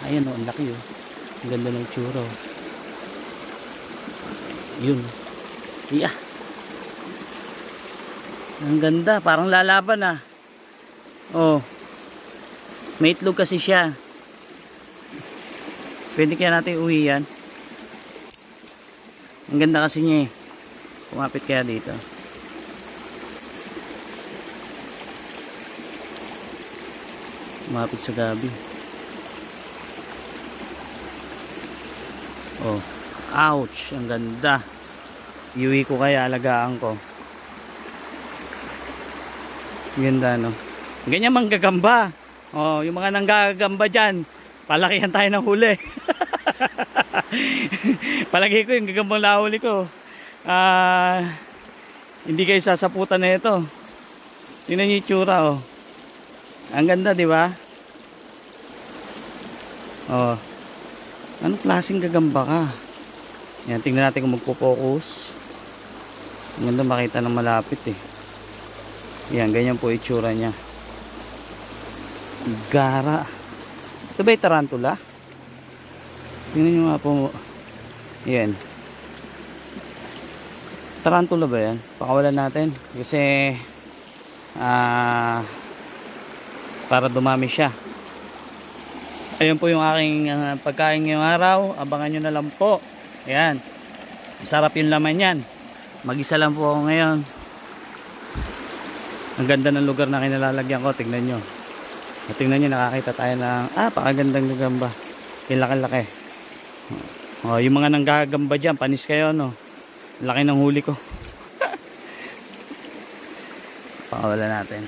Ayan o, ang laki oh. Ang ganda ng tsura oh. Yun. Yeah. Ang ganda, parang lalaban ah. Oh. May itlog kasi siya. Pwede kaya natin uwi yan. Ang ganda kasi niya eh. Kumapit kaya dito. Kumapit sa gabi. Oh. Ouch, ang ganda. Iuwi ko kaya, alagaan ko. Ganda no. Ganyan manggagamba. Oh, yung mga nanggagamba diyan, palakihan tayo ng huli. Palagi ko yung gagambang nahuli ko. Hindi kayo sasaputan na ito. Tingnan niyo yung tsura oh. Ang ganda, di ba? Oh. Anong klaseng gagamba ka? Yan, tingnan natin kung magpo-focus. Ang ganda makita ng malapit eh. Yan, ganyan po itsura niya. Gara. Ito ba yung tarantula? Tingnan nyo nga po. Yan. Tarantula ba yan? Pakawalan natin. Kasi para dumami siya. Ayun po yung aking pagkain ngayong araw. Abangan nyo na lang po. Ayan. Masarap yung laman yan. Mag-isa lang po ako ngayon. Ang ganda ng lugar na kinalalagyan ko. Tignan nyo. Tingnan nyo, nakakita tayo ng pakagandang gagamba. Laki-laki. Oh, yung mga nanggagamba dyan, panis kayo no. Laki ng huli ko. Pakawala natin.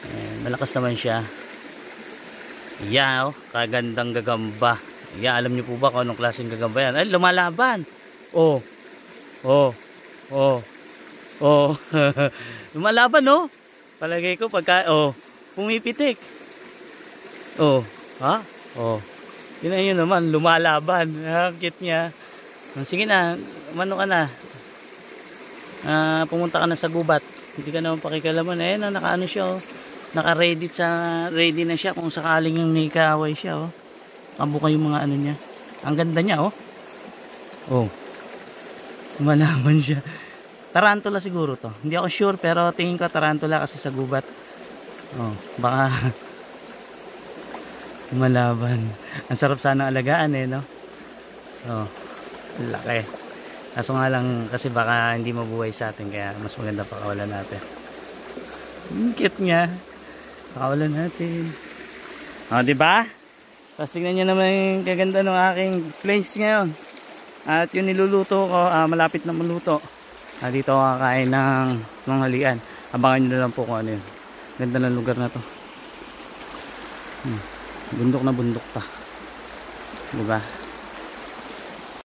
Ayan, malakas naman siya. Yan oh, kagandang gagamba. Yan, alam nyo po ba kung anong klaseng gagamba yan? Ay, lumalaban. Oh. Oh. Oh. Oh. Lumalaban no. Palagay ko pagka pumipitik. Oh, ha? Oh. Tingnan niyo naman lumalaban. Ang cute niya. Sige na, umano ka na. Pumunta ka na sa gubat. Hindi ka naman pakikalaman. Ayun, nakaano siya oh. Ready na siya kung sakaling yung may kaaway siya oh. Kabuka yung mga ano niya. Ang ganda niya oh. Oh. Lumalaban siya. Tarantula siguro to. Hindi ako sure pero tingin ko tarantula kasi sa gubat. Oh, baka malaban. Ang sarap sana alagaan eh, no? Oh, laki. Kaso nga lang kasi baka hindi mabuhay sa atin kaya mas maganda pakawalan natin. Cute niya. Pakawalan natin. Oh, di ba? Tapos tingnan niyo naman yung kaganda ng aking place ngayon. At yung niluluto ko, malapit na maluto. Dito ako kakain ng manghalian. Abangan nyo na lang po kung ano yun. Ganda ng lugar na to. Bundok na bundok pa. Diba?